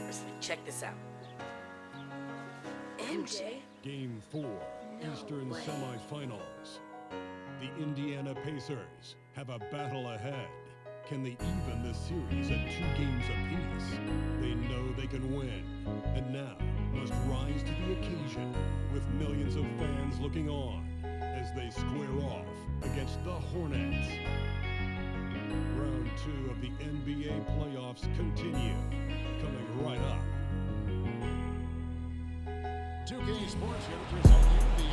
Clippers. Check this out. MJ? Game 4, Eastern Semifinals. The Indiana Pacers have a battle ahead. Can they even the series at 2 games apiece? They know they can win, and now must rise to the occasion with millions of fans looking on as they square off against the Hornets. Round 2 of the NBA playoffs continue, coming right up. 2K Sports here to present you the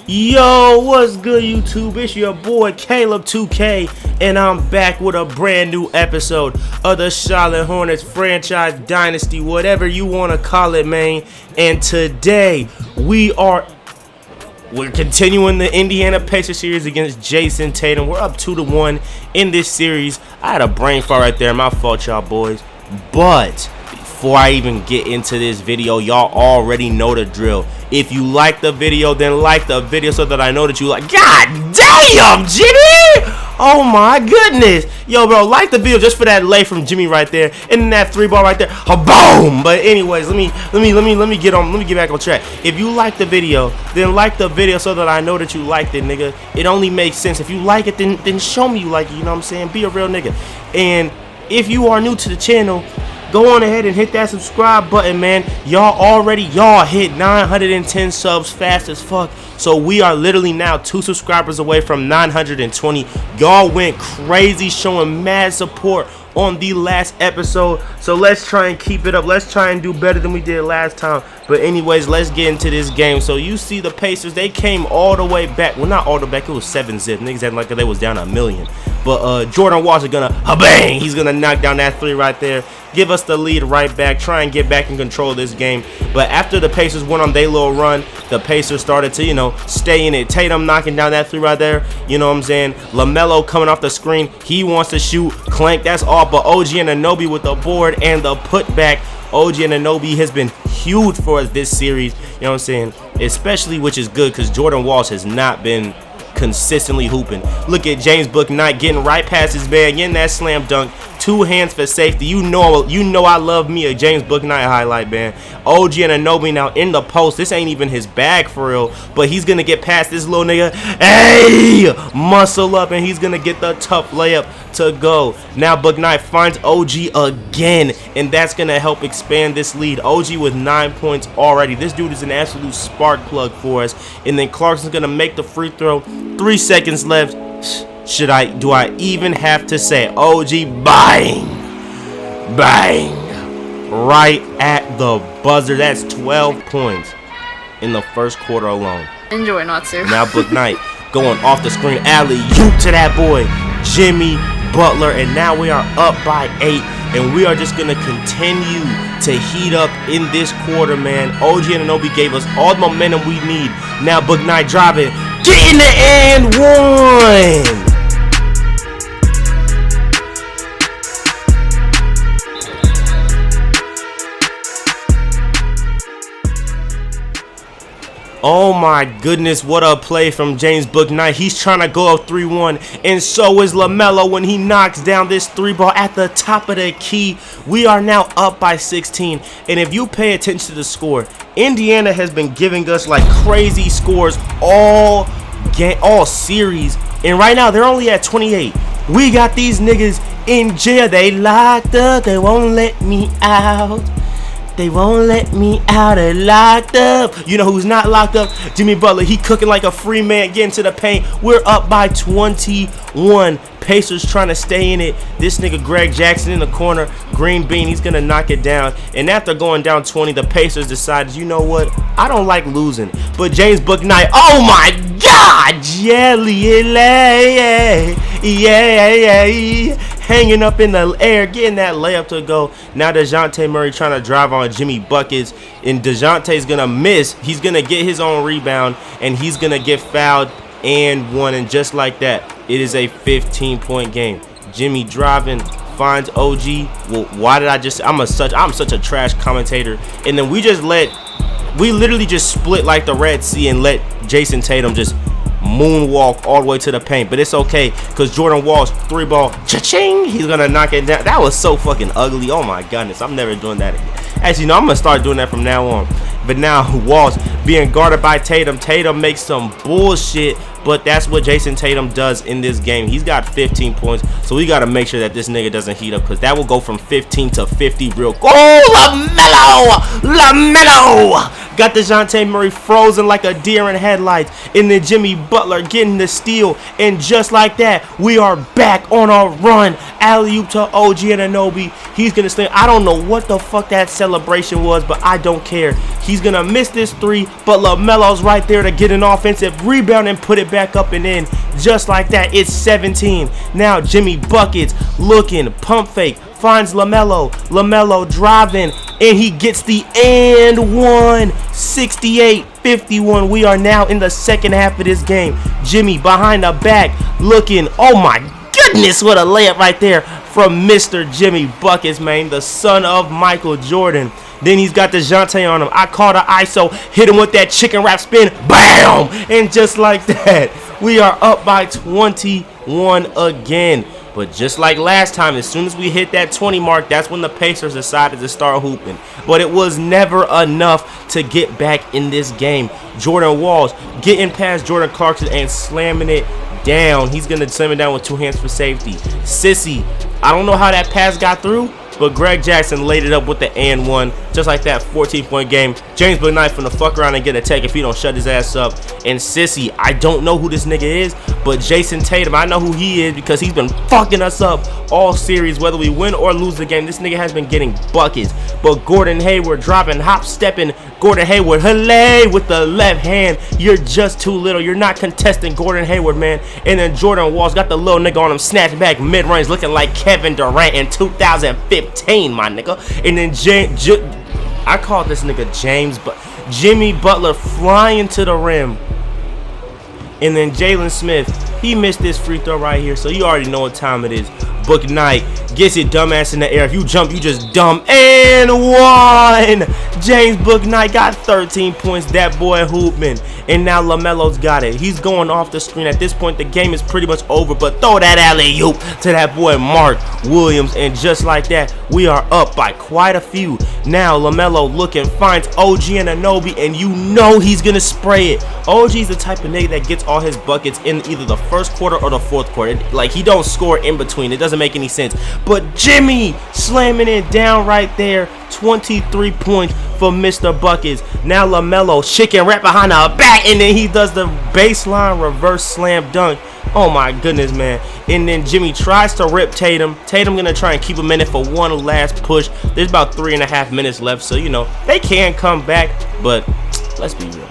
NBA. Yo, what's good, YouTube? It's your boy Caleb 2K, and I'm back with a brand new episode of the Charlotte Hornets franchise dynasty, whatever you want to call it, man. And today we're continuing the Indiana Pacers series against Jason Tatum. We're up 2-1 in this series. I had a brain fart right there. My fault, y'all boys. But before I even get into this video, y'all already know the drill. If you like the video, then like the video so that I know that you like. God damn, Jimmy! Oh my goodness. Yo, bro, like the video just for that lay from Jimmy right there. And then that 3-ball right there. Boom! But anyways, let me get back on track. If you like the video, then like the video so that I know that you liked it, nigga. It only makes sense. If you like it, then show me you like it, you know what I'm saying? Be a real nigga. And if you are new to the channel, go on ahead and hit that subscribe button, man. Y'all hit 910 subs fast as fuck. So we are literally now 2 subscribers away from 920. Y'all went crazy showing mad support on the last episode. So let's try and keep it up. Let's try and do better than we did last time. But anyways, let's get into this game. So you see the Pacers, they came all the way back. Well, not all the way back. It was 7-zip. Niggas acting like they was down 1 million. But Jordan Walsh is gonna bang. He's gonna knock down that 3 right there. Give us the lead right back. Try and get back in control of this game. But after the Pacers went on their little run, the Pacers started to, stay in it. Tatum knocking down that 3 right there. You know what I'm saying? Lamelo coming off the screen. He wants to shoot. Clank. That's all. But OG Anunoby with the board and the putback. OG Anunoby has been huge for us this series. You know what I'm saying? Especially, which is good because Jordan Walsh has not been consistently hooping. Look at James Bouknight getting right past his man, getting that slam dunk. 2 hands for safety. You know I love me a James Bouknight highlight, man. OG Anunoby now in the post. This ain't even his bag for real, but he's gonna get past this little nigga. Hey, muscle up, and he's gonna get the tough layup to go. Now Bouknight finds OG again, and that's gonna help expand this lead. OG with 9 points already. This dude is an absolute spark plug for us. And then Clarkson's gonna make the free throw. 3 seconds left. Do I even have to say OG bang right at the buzzer? That's 12 points in the first quarter alone. Enjoy, not to. Now Bouknight going off the screen, alley-oop to that boy Jimmy Butler, and now we are up by 8, and we are just gonna continue to heat up in this quarter, man. OG Anunoby gave us all the momentum we need. Now Bouknight driving, getting the and one. Oh my goodness, what a play from James Bouknight. He's trying to go up 3-1, and so is Lamelo when he knocks down this 3-ball at the top of the key. We are now up by 16, and if you pay attention to the score, Indiana has been giving us like crazy scores all series, and right now they're only at 28. We got these niggas in jail. They locked up. They won't let me out. They won't let me out. They're locked up. You know who's not locked up? Jimmy Butler. He cooking like a free man, getting to the paint. We're up by 21. Pacers trying to stay in it. This nigga Greg Jackson in the corner. Green bean. He's going to knock it down. And after going down 20, the Pacers decided, you know what? I don't like losing. But James Bouknight, oh my God! Jelly, yeah. Hanging up in the air, getting that layup to go. Now DeJounte Murray trying to drive on Jimmy buckets, and DeJounte's gonna miss. He's gonna get his own rebound, and he's gonna get fouled and one. And just like that, it is a 15-point game. Jimmy driving, finds OG. Well, why did I just? I'm such a trash commentator. And then we literally just split like the Red Sea and let Jason Tatum just moonwalk all the way to the paint. But it's okay, because Jordan Wall's 3-ball, cha-ching, he's going to knock it down. That was so fucking ugly. Oh, my goodness. I'm never doing that again. Actually, no, I'm going to start doing that from now on. But now, Wall's being guarded by Tatum. Tatum makes some bullshit, but that's what Jason Tatum does in this game. He's got 15 points, so we got to make sure that this nigga doesn't heat up, because that will go from 15 to 50 real quick. Oh, Lamelo! Got DeJounte Murray frozen like a deer in headlights, and then Jimmy Butler getting the steal, and just like that, we are back on our run. Alley-oop to OG Anunoby. He's going to stay. I don't know what the fuck that celebration was, but I don't care. He's going to miss this three, but LaMelo's right there to get an offensive rebound and put it back up and in. Just like that, it's 17. Now Jimmy Buckets looking, pump fake, finds LaMelo. LaMelo driving, and he gets the and one. 68-51. We are now in the second half of this game. Jimmy behind the back looking. Oh my goodness, what a layup right there from Mr. Jimmy Buckets, man, the son of Michael Jordan. Then he's got DeJounte on him. I call the ISO, hit him with that chicken wrap spin, bam! And just like that, we are up by 21 again. But just like last time, as soon as we hit that 20 mark, that's when the Pacers decided to start hooping. But it was never enough to get back in this game. Jordan Walls getting past Jordan Clarkson and slamming it down. He's going to slam it down with 2 hands for safety. Sissy, I don't know how that pass got through, but Greg Jackson laid it up with the and one. Just like that, 14-point game. James McKnight finna fuck around and get a tech if he don't shut his ass up. And Sissy, I don't know who this nigga is, but Jason Tatum, I know who he is, because he's been fucking us up all series. Whether we win or lose the game, this nigga has been getting buckets. But Gordon Hayward dropping, hop stepping. Gordon Hayward, hello, with the left hand. You're just too little. You're not contesting Gordon Hayward, man. And then Jordan Walls got the little nigga on him, snatch back mid-range, looking like Kevin Durant in 2015, my nigga. And then I call this nigga James, but Jimmy Butler flying to the rim. And then Jalen Smith, he missed this free throw right here, so you already know what time it is. Book Knight gets it dumbass in the air. If you jump, you just dumb. And one. James Book Knight got 13 points. That boy hooping. And now LaMelo's got it. He's going off the screen. At this point, the game is pretty much over. But throw that alley-oop to that boy Mark Williams. And just like that, we are up by quite a few. Now LaMelo looking, finds OG Anunoby, and you know he's going to spray it. OG's the type of nigga that gets all his buckets in either the first quarter or the fourth quarter. Like, he don't score in between. It doesn't make any sense. But Jimmy slamming it down right there. 23 points for Mr. Buckets. Now LaMelo chicken right behind the back, and then he does the baseline reverse slam dunk. Oh my goodness, man. And then Jimmy tries to rip Tatum. Tatum gonna try and keep him in it for one last push. There's about 3.5 minutes left, so you know they can come back, but let's be real.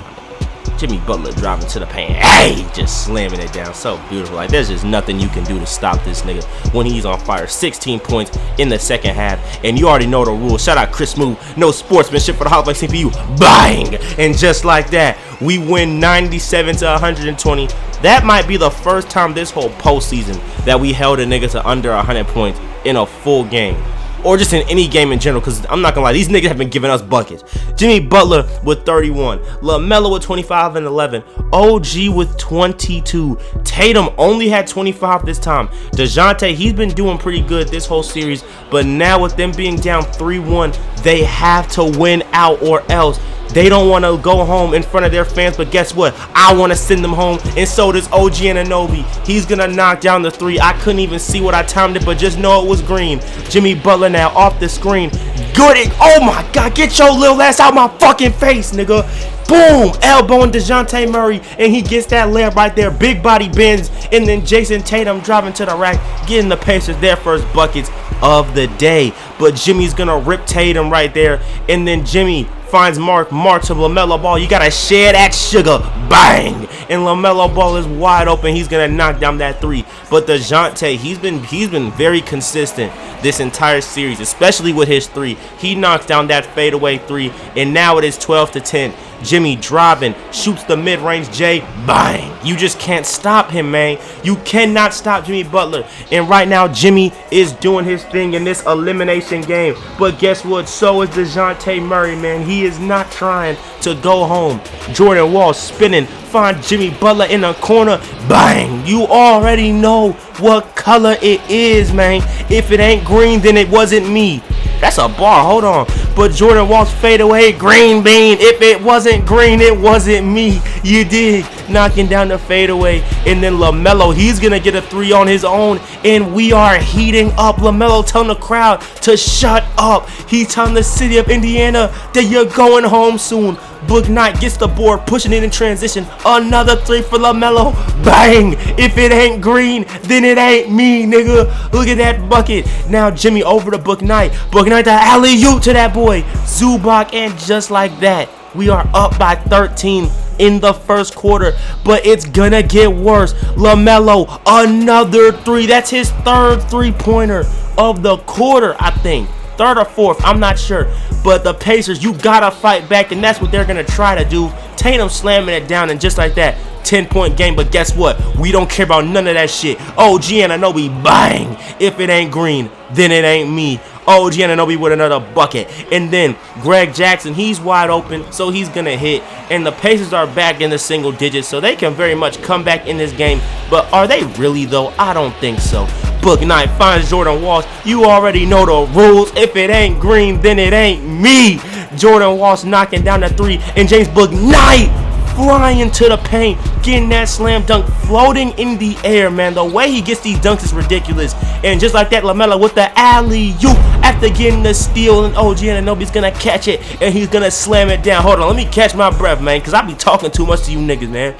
Jimmy Butler driving to the paint, hey, just slamming it down, so beautiful. Like, there's just nothing you can do to stop this nigga when he's on fire. 16 points in the second half, and you already know the rules. Shout out Chris Move, no sportsmanship for the Hall of Fame CPU, bang! And just like that, we win 97 to 120. That might be the first time this whole postseason that we held a nigga to under 100 points in a full game. Or just in any game in general, because I'm not gonna lie, these niggas have been giving us buckets. Jimmy Butler with 31, LaMelo with 25 and 11, OG with 22. Tatum only had 25 this time. DeJounte, he's been doing pretty good this whole series, but now with them being down 3-1, they have to win out or else. They don't want to go home in front of their fans, but guess what? I want to send them home, and so does OG Anunoby. He's going to knock down the three. I couldn't even see what I timed it, but just know it was green. Jimmy Butler now off the screen. Good. Oh, my God. Get your little ass out my fucking face, nigga. Boom. Elbowing DeJounte Murray, and he gets that layup right there. Big body bends, and then Jason Tatum driving to the rack, getting the Pacers their first buckets of the day. But Jimmy's going to rip Tatum right there, and then Jimmy finds Mark to LaMelo Ball. You gotta share that sugar. Bang! And LaMelo Ball is wide open. He's gonna knock down that three. But DeJounte, he's been very consistent this entire series, especially with his three. He knocks down that fadeaway three, and now it is 12 to 10. Jimmy driving, shoots the mid-range J, bang. You just can't stop him, man. You cannot stop Jimmy Butler. And right now, Jimmy is doing his thing in this elimination game. But guess what? So is DeJounte Murray, man. He is not trying to go home. Jordan Wall spinning, find Jimmy Jimmy Butler in the corner. Bang! You already know what color it is, man. If it ain't green, then it wasn't me. That's a bar. Hold on. But Jordan Walsh fade away. Green bean. If it wasn't green, it wasn't me. You dig? Knocking down the fadeaway. And then Lamelo, he's going to get a 3 on his own. And we are heating up. Lamelo telling the crowd to shut up. He's telling the city of Indiana that you're going home soon. Book Knight gets the board, pushing it in transition. Another 3 for Lamelo. Bang! If it ain't green, then it ain't me, nigga. Look at that bucket. Now Jimmy over to Book Knight. Book Knight the alley-oop to that boy. Zubac, and just like that, we are up by 13 in the first quarter. But it's gonna get worse. Lamelo, another 3. That's his 3rd three-pointer of the quarter, I think. 3rd or 4th, I'm not sure. But the Pacers, you gotta fight back, and that's what they're gonna try to do. Tatum slamming it down, and just like that, 10-point game. But guess what? We don't care about none of that shit. OG Anunoby, bang! If it ain't green, then it ain't me. OG Anunoby with another bucket. And then Greg Jackson, he's wide open, so he's gonna hit. And the Pacers are back in the single digits, so they can very much come back in this game. But are they really, though? I don't think so. Book Knight finds Jordan Walsh. You already know the rules. If it ain't green, then it ain't me. Jordan Walsh knocking down the 3. And James Book Knight flying to the paint, getting that slam dunk, floating in the air, man. The way he gets these dunks is ridiculous. And just like that, Lamelo with the alley-oop after getting the steal, and OG Anunoby's gonna catch it, and he's gonna slam it down. Hold on, let me catch my breath, man, because I be talking too much to you niggas, man.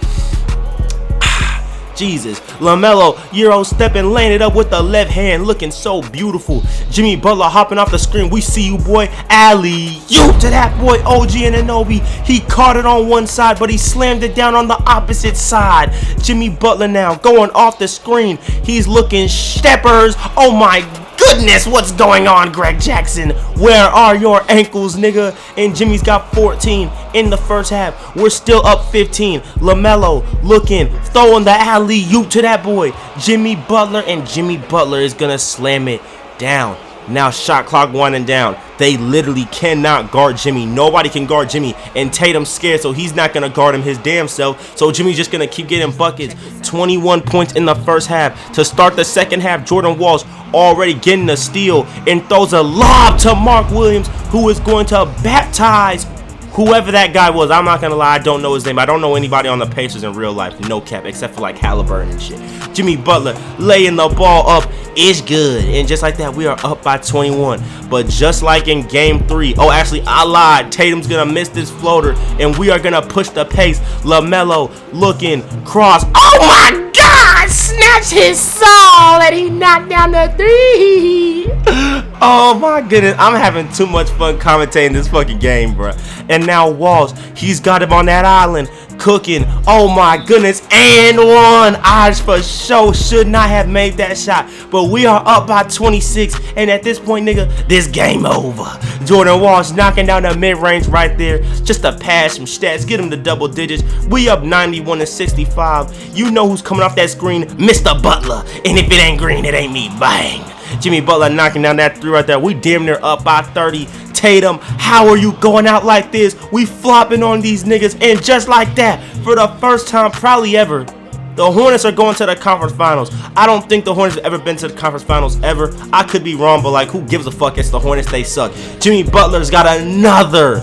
Jesus. Lamelo, Euro stepping, laying it up with the left hand, looking so beautiful. Jimmy Butler hopping off the screen. We see you, boy. Alley-oop to that boy, OG Anunoby. He caught it on one side, but he slammed it down on the opposite side. Jimmy Butler now going off the screen. He's looking steppers. Oh my goodness, what's going on, Greg Jackson? Where are your ankles, nigga? And Jimmy's got 14 in the first half. We're still up 15. Lamelo looking, throwing the alley-oop to that boy, Jimmy Butler, and Jimmy Butler is gonna slam it down. Now shot clock winding down. They literally cannot guard Jimmy. Nobody can guard Jimmy. And Tatum's scared, so he's not going to guard him his damn self. So Jimmy's just going to keep getting buckets. 21 points in the first half. To start the second half, Jordan Walsh already getting a steal and throws a lob to Mark Williams, who is going to baptize whoever that guy was. I'm not going to lie, I don't know his name. I don't know anybody on the Pacers in real life, no cap, except for like Halliburton and shit. Jimmy Butler laying the ball up. It's good. And just like that, we are up by 21. But just like in game 3, oh, actually, I lied. Tatum's going to miss this floater, and we are going to push the pace. Lamelo looking, cross. Oh, my God! Snatch his soul, and he knocked down the 3. Oh, my goodness. I'm having too much fun commentating this fucking game, bro. And now Walsh, he's got him on that island. Cooking. Oh my goodness. And one. I for sure should not have made that shot. But we are up by 26. And at this point, nigga, this game over. Jordan Walsh knocking down the mid-range right there. Just to pass some stats. Get him to double digits. We up 91-65. You know who's coming off that screen? Mr. Butler. And if it ain't green, it ain't me. Bang. Jimmy Butler knocking down that 3 right there. We damn near up by 30. Tatum, how are you going out like this? We flopping on these niggas, and just like that, for the first time probably ever, the Hornets are going to the conference finals. I don't think the Hornets have ever been to the conference finals ever. I could be wrong, but like, who gives a fuck? It's the Hornets, they suck. Jimmy Butler's got another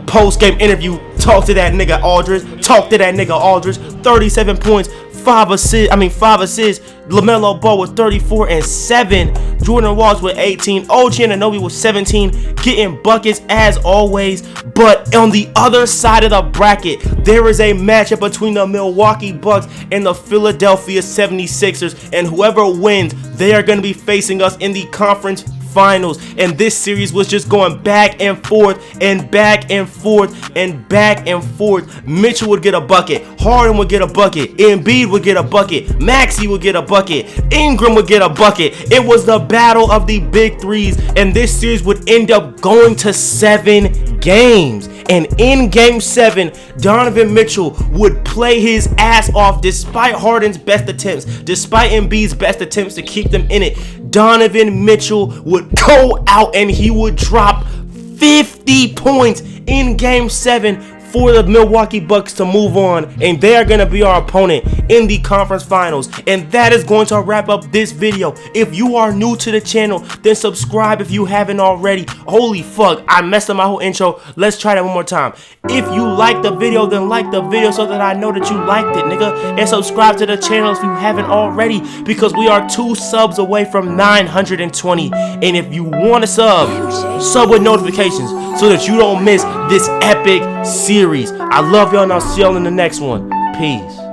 post-game interview. Talk to that nigga Aldridge. 37 points, 5 assists. LaMelo Ball with 34 and 7. Jordan Walsh with 18. OG Anunoby with 17, getting buckets as always. But on the other side of the bracket, there is a matchup between the Milwaukee Bucks and the Philadelphia 76ers. And whoever wins, they are going to be facing us in the conference finals. And this series was just going back and forth and back and forth and back and forth. Mitchell would get a bucket, Harden would get a bucket, Embiid would get a bucket, Maxey would get a bucket, Ingram would get a bucket. It was the battle of the big threes, and this series would end up going to 7 games. And in game 7, Donovan Mitchell would play his ass off despite Harden's best attempts, despite Embiid's best attempts to keep them in it. Donovan Mitchell would go out and he would drop 50 points in game 7 for the Milwaukee Bucks to move on, and they are going to be our opponent in the conference finals. And that is going to wrap up this video. If you are new to the channel, then subscribe if you haven't already. Holy fuck, I messed up my whole intro. Let's try that one more time. If you like the video, then like the video so that I know that you liked it, nigga. And subscribe to the channel if you haven't already, because we are 2 subs away from 920. And if you want to sub with notifications so that you don't miss this epic series. I love y'all, and I'll see y'all in the next one. Peace.